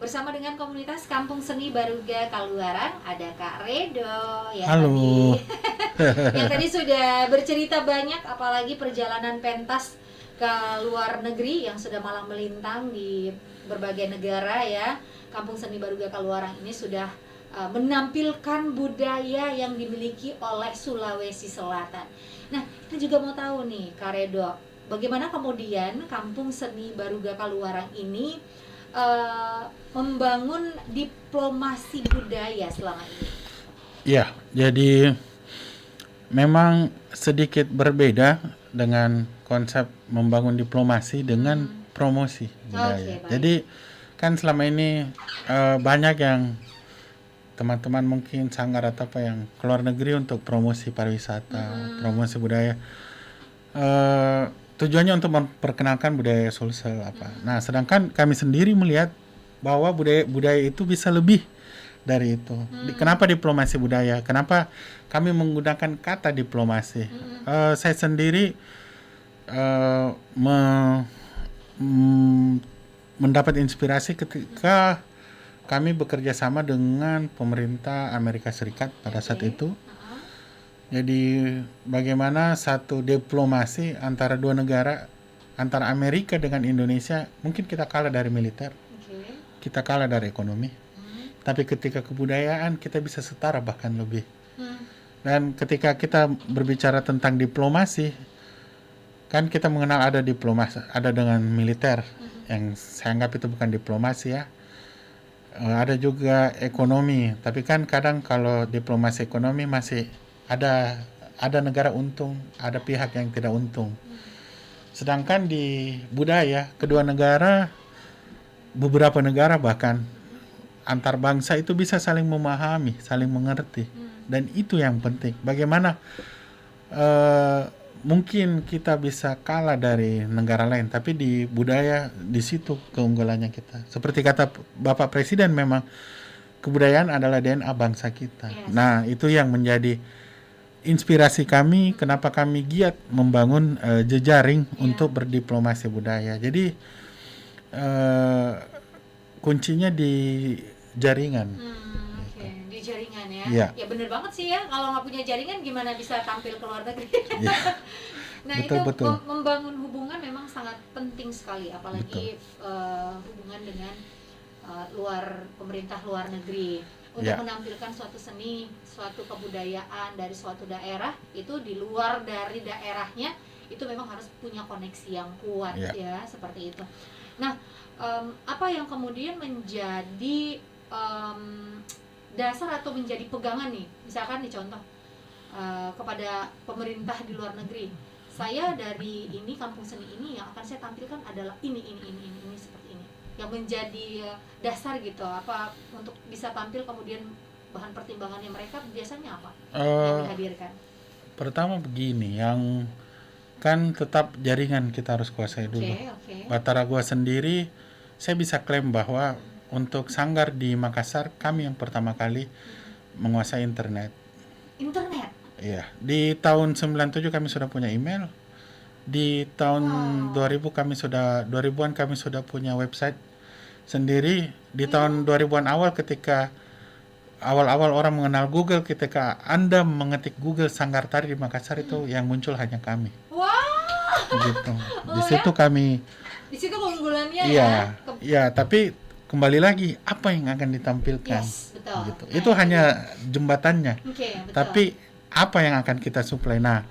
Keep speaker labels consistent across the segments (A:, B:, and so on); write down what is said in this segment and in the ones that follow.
A: bersama dengan komunitas Kampung Seni Baruga Kaluarang. Ada Kak Redo yang
B: Halo.
A: yang tadi sudah bercerita banyak, apalagi perjalanan pentas ke luar negeri yang sudah malang melintang di berbagai negara ya. Kampung Seni Baruga Kaluarang ini sudah menampilkan budaya yang dimiliki oleh Sulawesi Selatan. Nah, kita juga mau tahu nih Kak Redo, bagaimana kemudian Kampung Seni Baruga Kaluarang ini membangun diplomasi budaya selama ini?
B: Ya, jadi memang sedikit berbeda dengan konsep membangun diplomasi dengan promosi budaya.
A: baik.
B: Jadi kan selama ini banyak yang teman-teman mungkin sanggar atau apa yang keluar negeri untuk promosi pariwisata, promosi budaya. Tujuannya untuk memperkenalkan budaya Sulsel apa. Nah, sedangkan kami sendiri melihat bahwa budaya itu bisa lebih dari itu. Kenapa diplomasi budaya? Kenapa kami menggunakan kata diplomasi? Saya sendiri mendapat inspirasi ketika kami bekerja sama dengan pemerintah Amerika Serikat pada saat itu. Jadi bagaimana satu diplomasi antara dua negara, antara Amerika dengan Indonesia, mungkin kita kalah dari militer, kita kalah dari ekonomi, tapi ketika kebudayaan kita bisa setara bahkan lebih. Dan ketika kita berbicara tentang diplomasi, kan kita mengenal ada diplomasi, ada dengan militer, yang saya anggap itu bukan diplomasi ya. Ada juga ekonomi, tapi kan kadang kalau diplomasi ekonomi masih ada negara untung, ada pihak yang tidak untung. Sedangkan di budaya kedua negara, beberapa negara bahkan antar bangsa itu bisa saling memahami, saling mengerti, dan itu yang penting. Bagaimana mungkin kita bisa kalah dari negara lain, tapi di budaya di situ keunggulannya kita. Seperti kata Bapak Presiden, memang kebudayaan adalah DNA bangsa kita. Nah, itu yang menjadi inspirasi kami, kenapa kami giat membangun jejaring untuk berdiplomasi budaya. Jadi kuncinya di jaringan.
A: Di jaringan ya.
B: Ya.
A: Ya bener banget sih ya, kalau nggak punya jaringan gimana bisa tampil ke luar negeri. Nah,
B: betul.
A: Membangun hubungan memang sangat penting sekali, apalagi hubungan dengan pemerintah luar negeri. Untuk menampilkan suatu seni, suatu kebudayaan dari suatu daerah, itu di luar dari daerahnya, itu memang harus punya koneksi yang kuat ya, seperti itu. Nah, apa yang kemudian menjadi dasar atau menjadi pegangan nih, misalkan nih contoh kepada pemerintah di luar negeri, saya dari ini kampung seni ini yang akan saya tampilkan adalah ini seperti ini, yang menjadi dasar gitu, apa untuk bisa tampil, kemudian bahan pertimbangannya mereka biasanya apa yang dihadirkan?
B: Pertama begini, yang kan tetap jaringan kita harus kuasai dulu. Batara gua sendiri, saya bisa klaim bahwa untuk sanggar di Makassar, kami yang pertama kali menguasai internet.
A: Internet?
B: Iya, di tahun 97 kami sudah punya email. Di tahun 2000-an kami sudah punya website sendiri. Di tahun 2000-an awal, ketika awal-awal orang mengenal Google, ketika Anda mengetik Google Sanggar Tari di Makassar, itu yang muncul hanya kami. Gitu. Di situ kami.
A: Di situ keunggulannya
B: ya, tapi kembali lagi apa yang akan ditampilkan.
A: Betul.
B: Gitu. Itu hanya jembatannya.
A: Betul.
B: Tapi apa yang akan kita suplai? Nah,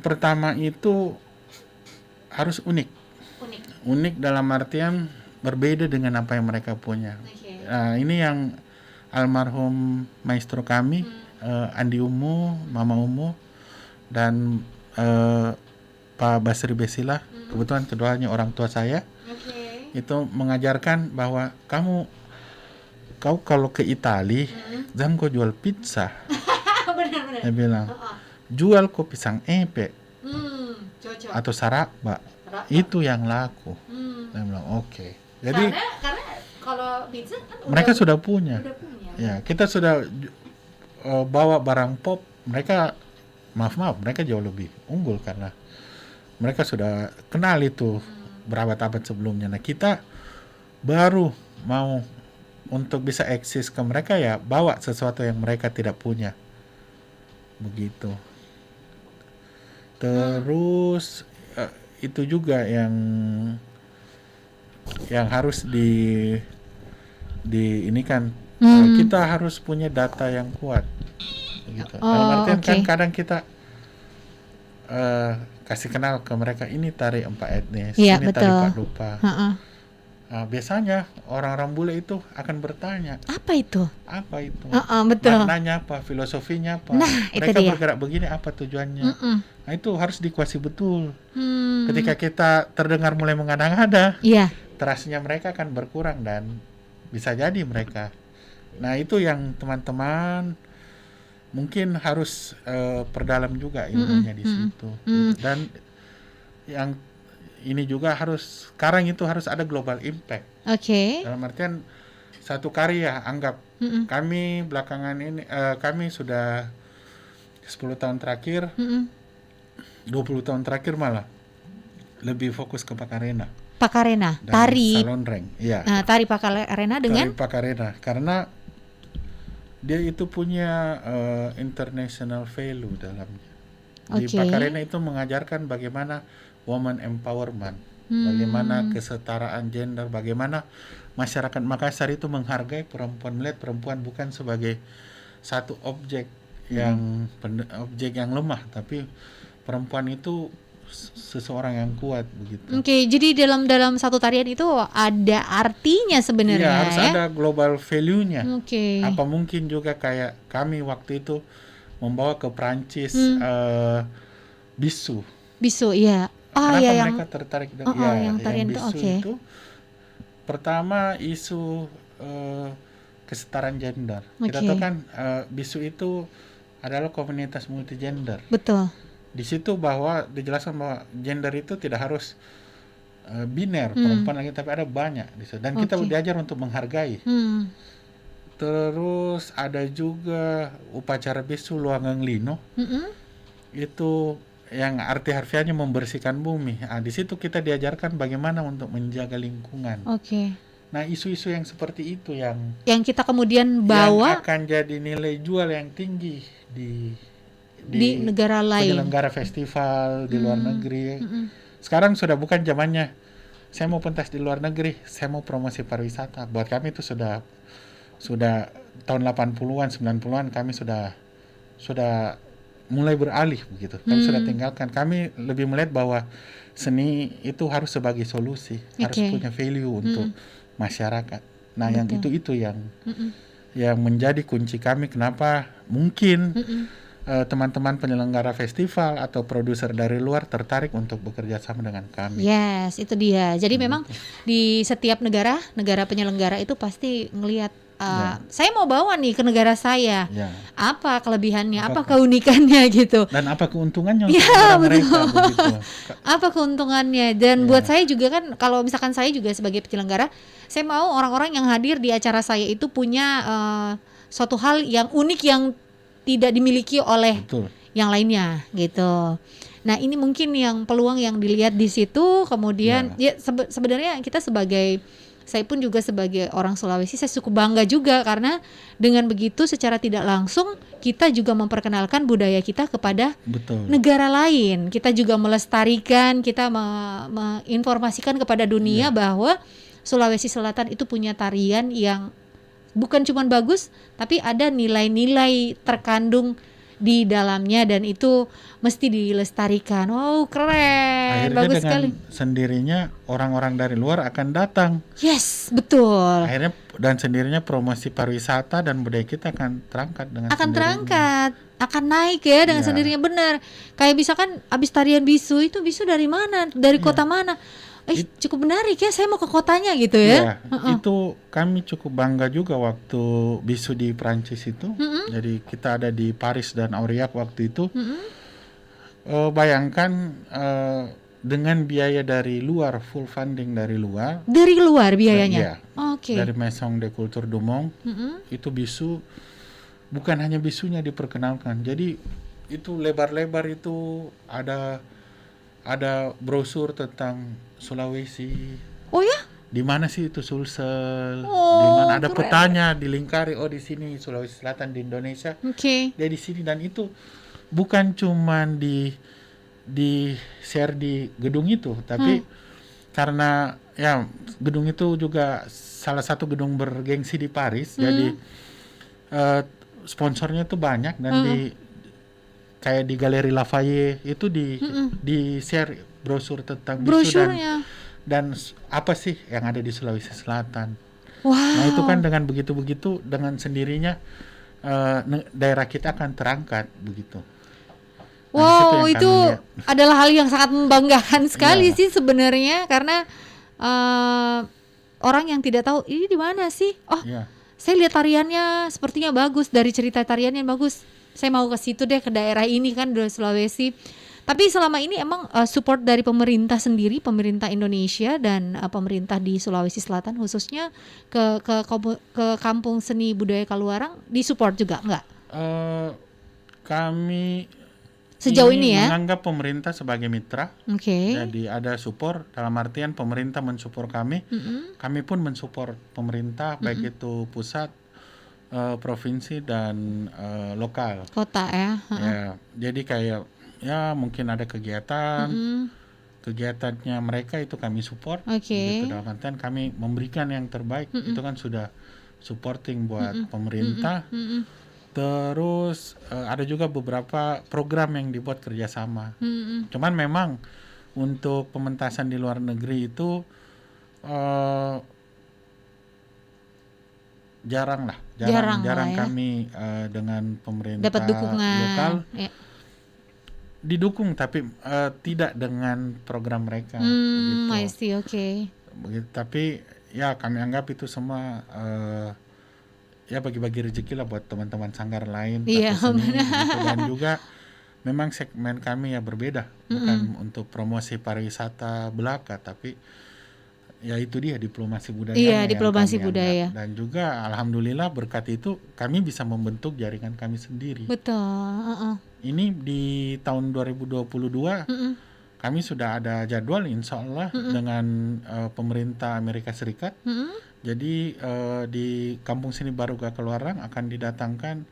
B: pertama itu harus unik dalam artian berbeda dengan apa yang mereka punya. Nah, ini yang almarhum maestro kami, Andi Umu, Mama Umu, dan Pak Basri Besila, kebetulan keduanya orang tua saya, itu mengajarkan bahwa kau kalau ke Itali, jangan kau jual pizza.
A: Benar-benar.
B: Dia bilang, jual kau pisang epe atau saraba, itu yang laku. Dia bilang oke. Jadi
A: karena kalau pizza kan
B: mereka sudah punya. Ya, kita sudah bawa barang pop, mereka maaf mereka jauh lebih unggul karena mereka sudah kenal itu berabad-abad sebelumnya. Nah, kita baru mau untuk bisa eksis ke mereka ya bawa sesuatu yang mereka tidak punya. Begitu. Terus itu juga yang harus di ini kan kita harus punya data yang kuat gitu. Dalam artian kan kadang kita kasih kenal ke mereka ini tari empat etnis,
A: Iya,
B: ini tari
A: betul.
B: Padupa. Biasanya orang-orang bule itu akan bertanya,
A: Apa itu?
B: apa itu?
A: Betul.
B: Maknanya apa? Filosofinya apa?
A: Nah, itu
B: Mereka
A: dia.
B: bergerak begini apa tujuannya? Nah, itu harus dikuasai betul.
A: Hmm.
B: Ketika kita terdengar mulai mengada-ngada,
A: Iya.
B: trustnya mereka akan berkurang dan bisa jadi mereka. Nah, itu yang teman-teman mungkin harus perdalam juga ilmunya di situ. Gitu. Dan yang ini juga sekarang itu harus ada global impact.
A: Oke.
B: Dalam artian satu karya, anggap kami belakangan ini, kami sudah 10 tahun terakhir, 20 tahun terakhir malah lebih fokus ke Pakarena.
A: Pakarena,
B: Dan
A: tari.
B: Salonreng, iya.
A: Nah, tari Pakarena dengan
B: Tari Pakarena, karena dia itu punya international value dalamnya. Di Pakarena itu mengajarkan bagaimana woman empowerment, bagaimana kesetaraan gender, bagaimana masyarakat Makassar itu menghargai perempuan, melihat perempuan bukan sebagai satu objek yang lemah, tapi perempuan itu seseorang yang kuat begitu.
A: Oke, jadi dalam satu tarian itu ada artinya sebenarnya.
B: Iya, harus ada global value-nya.
A: Oke.
B: Apa mungkin juga kayak kami waktu itu membawa ke Prancis bisu.
A: Bisu, iya.
B: Kenapa
A: ya,
B: mereka tertarik dengan
A: yang tarian
B: bisu itu? Pertama isu kesetaraan gender. Kita tahu kan bisu itu adalah komunitas multigender.
A: Betul.
B: Di situ bahwa dijelaskan bahwa gender itu tidak harus biner, perempuan lagi, tapi ada banyak di situ. Dan kita diajar untuk menghargai. Terus ada juga upacara bisu Luangang Lino. Itu yang arti harfiahnya membersihkan bumi. Nah, di situ kita diajarkan bagaimana untuk menjaga lingkungan. Nah, isu-isu yang seperti itu yang
A: kita kemudian bawa
B: yang akan jadi nilai jual yang tinggi di
A: negara lain,
B: penyelenggara festival di luar negeri. Sekarang sudah bukan zamannya saya mau pentas di luar negeri, saya mau promosi pariwisata. Buat kami itu sudah tahun 80-an, 90-an kami sudah mulai beralih begitu. Kami sudah tinggalkan. Kami lebih melihat bahwa seni itu harus sebagai solusi, harus punya value untuk masyarakat. Nah, yang itu yang menjadi kunci kami kenapa mungkin teman-teman penyelenggara festival atau produser dari luar tertarik untuk bekerja sama dengan kami.
A: Yes, itu dia. Jadi memang di setiap negara penyelenggara itu pasti ngelihat saya mau bawa nih ke negara saya. Apa kelebihannya, apa keunikannya gitu.
B: Dan apa keuntungannya untuk mereka begitu.
A: Apa keuntungannya? Dan buat saya juga kan, kalau misalkan saya juga sebagai penyelenggara, saya mau orang-orang yang hadir di acara saya itu punya suatu hal yang unik yang tidak dimiliki oleh yang lainnya gitu. Nah, ini mungkin yang peluang yang dilihat di situ. Kemudian sebenarnya saya pun juga sebagai orang Sulawesi, saya cukup bangga juga karena dengan begitu secara tidak langsung kita juga memperkenalkan budaya kita kepada negara lain. Kita juga melestarikan, kita menginformasikan kepada dunia bahwa Sulawesi Selatan itu punya tarian yang bukan cuma bagus, tapi ada nilai-nilai terkandung di dalamnya dan itu mesti dilestarikan. Wow, keren.
B: Akhirnya
A: bagus
B: dengan
A: sekali.
B: Sendirinya orang-orang dari luar akan datang.
A: Yes, betul.
B: Akhirnya dan sendirinya promosi pariwisata dan budaya kita akan terangkat dengan
A: akan naik ya dengan sendirinya, benar. Kayak misalkan abis tarian bisu dari mana? Dari kota mana? Cukup menarik ya, saya mau ke kotanya gitu ya.
B: Itu kami cukup bangga juga waktu bisu di Prancis itu. Jadi kita ada di Paris dan Aurillac waktu itu. Bayangkan dengan biaya dari luar, full funding dari luar.
A: Dari luar biayanya?
B: Dari Maison de Culture du Monde. Itu bisu, bukan hanya bisunya diperkenalkan. Jadi itu lebar-lebar itu ada brosur tentang Sulawesi.
A: Oh ya?
B: di mana sih itu Sulsel, di
A: Oh,
B: mana ada
A: keren.
B: petanya dilingkari, oh di sini Sulawesi Selatan di Indonesia,
A: Oke.
B: dia di sini. Dan itu bukan cuman di share di gedung itu, tapi karena ya gedung itu juga salah satu gedung bergengsi di Paris, jadi eh, sponsornya tuh banyak. Dan di kayak di Galeri Lafayette itu di share brosur tentang bisu
A: Brosurnya.
B: dan apa sih yang ada di Sulawesi Selatan.
A: Wow.
B: Nah itu kan dengan begitu dengan sendirinya daerah kita akan terangkat begitu. Nah, di situ
A: Wow,
B: yang
A: itu
B: kami lihat.
A: adalah hal yang sangat membanggakan sekali
B: Iya.
A: sih sebenarnya, karena orang yang tidak tahu ini di mana sih. Oh,
B: Iya.
A: saya lihat tariannya sepertinya bagus, dari cerita tariannya bagus. Saya mau ke situ deh, ke daerah ini kan, di Sulawesi. Tapi selama ini emang support dari pemerintah sendiri, pemerintah Indonesia dan pemerintah di Sulawesi Selatan khususnya ke Kampung Seni Budaya Kaluarang disupport juga enggak?
B: Kami
A: Sejauh ini ya.
B: menganggap pemerintah sebagai mitra.
A: Oke.
B: Jadi ada support, dalam artian pemerintah mensupport kami, kami pun mensupport pemerintah, baik itu pusat, provinsi dan lokal.
A: Kota ya.
B: Ya, jadi kayak ya mungkin ada kegiatannya mereka itu kami support.
A: Oke.
B: Gitu, dalam artian kami memberikan yang terbaik, itu kan sudah supporting buat pemerintah. Terus ada juga beberapa program yang dibuat kerjasama. Cuman memang untuk pementasan di luar negeri itu jarang
A: Jarang lah ya.
B: kami dengan pemerintah
A: Dapat dukungan
B: lokal
A: ya.
B: didukung, tapi tidak dengan program mereka.
A: I see, oke.
B: Begitu. Tapi ya kami anggap itu semua ya bagi-bagi rezeki lah buat teman-teman sanggar lain,
A: Iya,
B: satu seni gitu. Dan juga memang segmen kami ya berbeda, bukan untuk promosi pariwisata belaka, tapi ya itu dia diplomasi budaya.
A: Iya, diplomasi
B: kami
A: budaya.
B: anggap. Dan juga alhamdulillah berkat itu kami bisa membentuk jaringan kami sendiri.
A: Betul.
B: Ini di tahun 2022 kami sudah ada jadwal insya Allah dengan pemerintah Amerika Serikat. Jadi di Kampung Seni Baruga Kaluarang akan didatangkan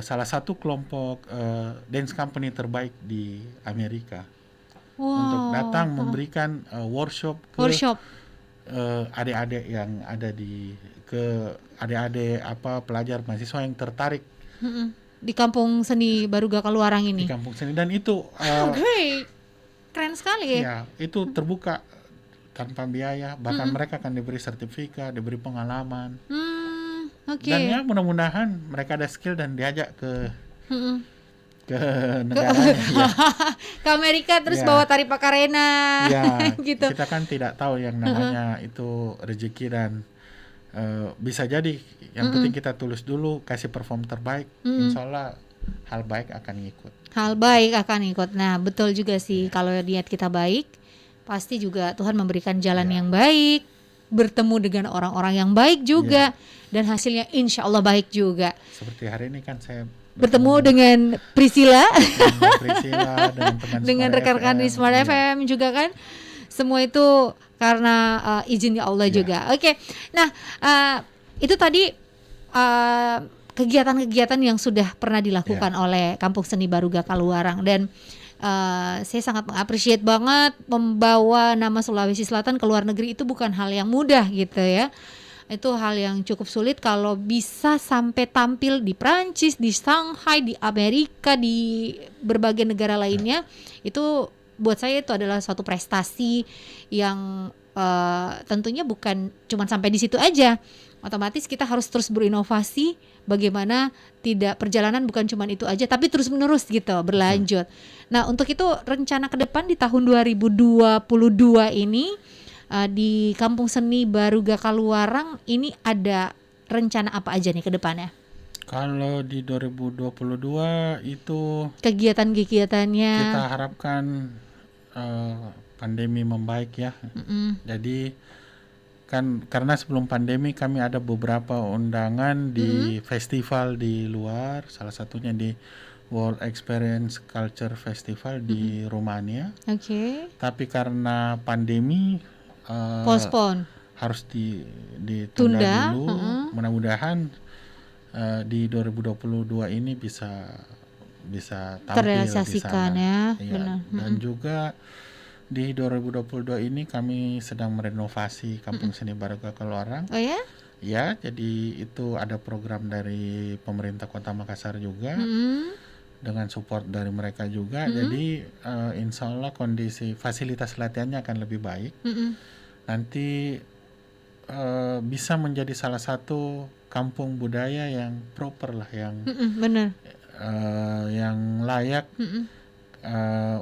B: salah satu kelompok dance company terbaik di Amerika.
A: Wow.
B: Untuk datang memberikan workshop ke adik-adik yang ada adik-adik pelajar mahasiswa yang tertarik
A: di Kampung Seni Baruga Kaluarang ini.
B: Di Kampung Seni, dan itu
A: great. Keren sekali ya.
B: Ya, itu terbuka tanpa biaya, bahkan mereka akan diberi sertifikat, diberi pengalaman.
A: Oke.
B: Dan ya mudah-mudahan mereka ada skill dan diajak ke negaranya ya.
A: Ke Amerika terus
B: Ya.
A: bawa tari Pakarena.
B: Ya,
A: gitu.
B: kita kan tidak tahu yang namanya itu rezeki, dan bisa jadi yang penting kita tulus dulu, kasih perform terbaik, insya Allah hal baik akan ngikut.
A: Hal baik akan ikut. Nah, betul juga sih, kalau niat kita baik, pasti juga Tuhan memberikan jalan yang baik, bertemu dengan orang-orang yang baik juga, dan hasilnya insya Allah baik juga.
B: Seperti hari ini kan saya
A: bertemu dengan Priscilla,
B: dengan
A: rekan-rekan di Smart FM juga kan. Semua itu karena izinnya Allah juga. Oke. Nah, itu tadi kegiatan-kegiatan yang sudah pernah dilakukan oleh Kampung Seni Baruga Kaluarang, dan saya sangat mengapresiasi banget membawa nama Sulawesi Selatan ke luar negeri itu bukan hal yang mudah gitu ya. Itu hal yang cukup sulit. Kalau bisa sampai tampil di Prancis, di Shanghai, di Amerika, di berbagai negara lainnya, itu buat saya itu adalah suatu prestasi yang tentunya bukan cuma sampai di situ aja. Otomatis kita harus terus berinovasi, bagaimana tidak perjalanan bukan cuma itu aja, tapi terus menerus gitu, berlanjut. Nah, untuk itu rencana ke depan di tahun 2022 ini di Kampung Seni Baruga Kaluarang ini ada rencana apa aja nih ke depannya?
B: Kalau di 2022 itu
A: kegiatan-kegiatannya
B: kita harapkan pandemi membaik ya. Jadi kan karena sebelum pandemi kami ada beberapa undangan di festival di luar, salah satunya di World Experience Culture Festival di Rumania.
A: Oke.
B: Tapi karena pandemi
A: Postpone.
B: harus ditunda
A: Tunda,
B: dulu.
A: heeh.
B: Mudah-mudahan di 2022 ini bisa tampil di
A: Terrealisasikan
B: sana.
A: ya,
B: Iya,
A: benar.
B: dan juga di 2022 ini kami sedang merenovasi Kampung Seni Baruga Keluarang.
A: Oh ya?
B: Ya, jadi itu ada program dari pemerintah Kota Makassar juga
A: Mm-mm.
B: dengan support dari mereka juga.
A: Mm-mm.
B: Jadi insya Allah kondisi fasilitas latihannya akan lebih baik.
A: Mm-mm.
B: Nanti bisa menjadi salah satu kampung budaya yang proper lah,
A: Mm-mm, benar.
B: yang layak
A: Mm-mm.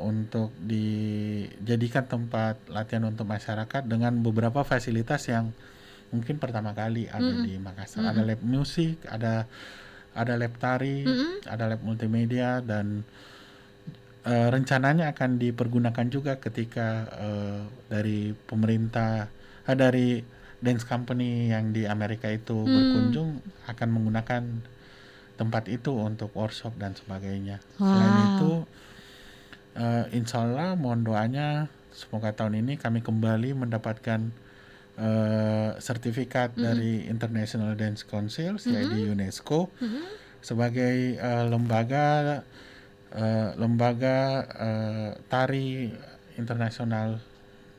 B: untuk dijadikan tempat latihan untuk masyarakat dengan beberapa fasilitas yang mungkin pertama kali ada
A: Mm-mm.
B: di Makassar.
A: Mm-mm.
B: Ada lab musik, ada lab tari,
A: Mm-mm.
B: ada lab multimedia, dan rencananya akan dipergunakan juga ketika dari pemerintah, dari dance company yang di Amerika itu berkunjung, akan menggunakan tempat itu untuk workshop dan sebagainya. Selain
A: Wow.
B: itu, insya Allah mohon doanya semoga tahun ini kami kembali mendapatkan sertifikat dari International Dance Council, yaitu UNESCO, sebagai lembaga tari internasional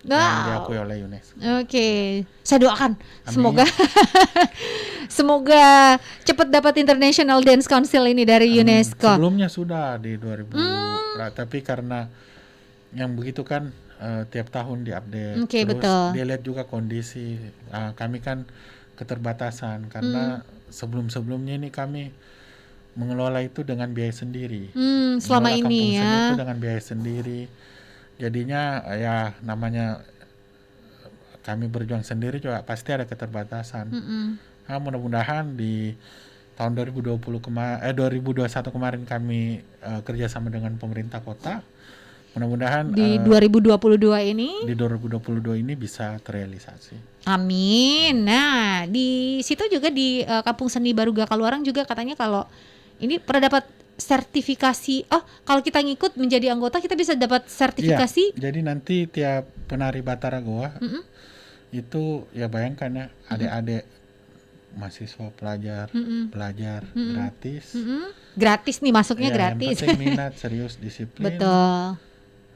B: yang
A: Wow.
B: diakui oleh UNESCO.
A: Oke, saya doakan
B: Amin.
A: semoga semoga cepat dapat International Dance Council ini dari UNESCO.
B: Sebelumnya sudah di 2000, tapi karena yang begitu kan tiap tahun diupdate.
A: Oke,
B: Terus
A: betul.
B: dilihat juga kondisi. Kami kan keterbatasan karena sebelum-sebelumnya ini kami mengelola itu dengan biaya sendiri.
A: Selama
B: Mengelola
A: ini
B: Kampung Seni
A: ya.
B: itu dengan biaya sendiri. Jadinya ya namanya kami berjuang sendiri juga pasti ada keterbatasan. Mudah-mudahan di tahun 2021 kemarin kami kerjasama dengan pemerintah kota. Mudah-mudahan
A: Di 2022 ini.
B: di 2022 ini bisa terrealisasi.
A: Amin. Nah, di situ juga di Kampung Seni Baruga Keluarang juga katanya kalau ini pernah dapat sertifikasi. Oh, kalau kita ngikut menjadi anggota kita bisa dapat sertifikasi.
B: Iya, jadi nanti tiap penari Batara Goa itu ya bayangkan ya, adik-adik mahasiswa pelajar gratis.
A: Gratis nih masuknya
B: Ya,
A: gratis.
B: yang penting minat, serius, disiplin.
A: Betul.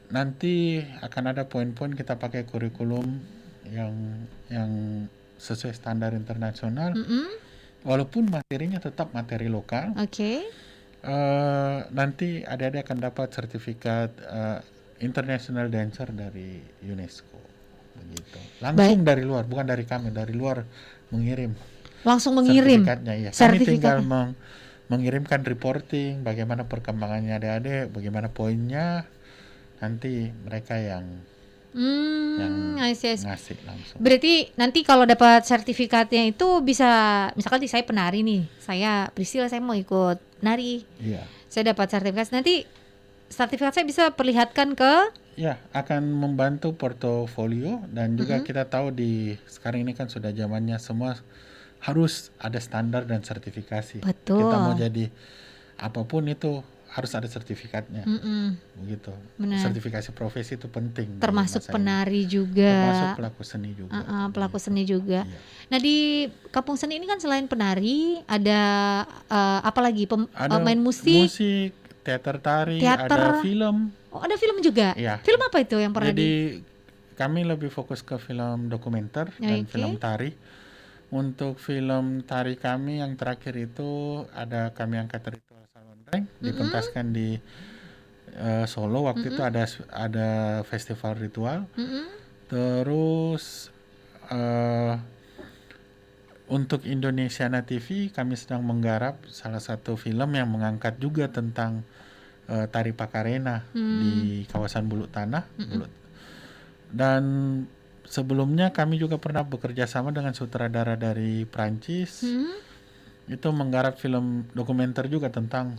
B: Nanti akan ada poin-poin kita pakai kurikulum yang sesuai standar internasional. Walaupun materinya tetap materi lokal.
A: Oke.
B: Nanti adik-adik akan dapat sertifikat International Dancer dari UNESCO, begitu. Langsung dari luar, bukan dari kami, dari luar mengirim.
A: Langsung mengirim
B: sertifikatnya, ya. Kami tinggal mengirimkan reporting, bagaimana perkembangannya adik-adik, bagaimana poinnya. Nanti mereka yang ngasih langsung.
A: Berarti nanti kalau dapat sertifikatnya itu bisa, misalkan saya penari nih, saya Priscilla, saya mau ikut nari.
B: Iya.
A: Saya dapat sertifikat, nanti sertifikat saya bisa perlihatkan ke.
B: Ya, akan membantu portofolio, dan juga kita tahu sekarang ini kan sudah zamannya semua harus ada standar dan sertifikasi.
A: Betul.
B: Kita mau jadi apapun itu harus ada sertifikatnya. Begitu.
A: Benar.
B: Sertifikasi profesi itu penting.
A: Termasuk penari juga.
B: Termasuk pelaku seni juga.
A: Pelaku seni juga.
B: Iya.
A: Nah, di Kampung Seni ini kan selain penari ada apa lagi?
B: Ada
A: main musik,
B: teater tari,
A: teater,
B: ada film.
A: Oh, ada film juga.
B: Iya.
A: Film apa itu yang pernah
B: Jadi kami lebih fokus ke film dokumenter dan film tari. Untuk film tari kami yang terakhir itu ada kami angkat ritual Salondreng, dipentaskan di Solo. Waktu itu ada festival ritual. Terus untuk Indonesiana TV kami sedang menggarap salah satu film yang mengangkat juga tentang tari Pakarena di kawasan Bulu Tanah. Dan sebelumnya kami juga pernah bekerja sama dengan sutradara dari Prancis. Itu menggarap film dokumenter juga tentang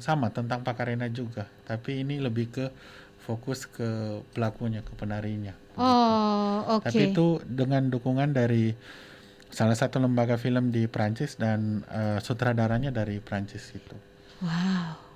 B: Pakarena juga. Tapi ini lebih ke fokus ke pelakunya, ke penarinya.
A: Oh, oke.
B: Tapi itu dengan dukungan dari salah satu lembaga film di Prancis dan sutradaranya dari Prancis itu.
A: Wow.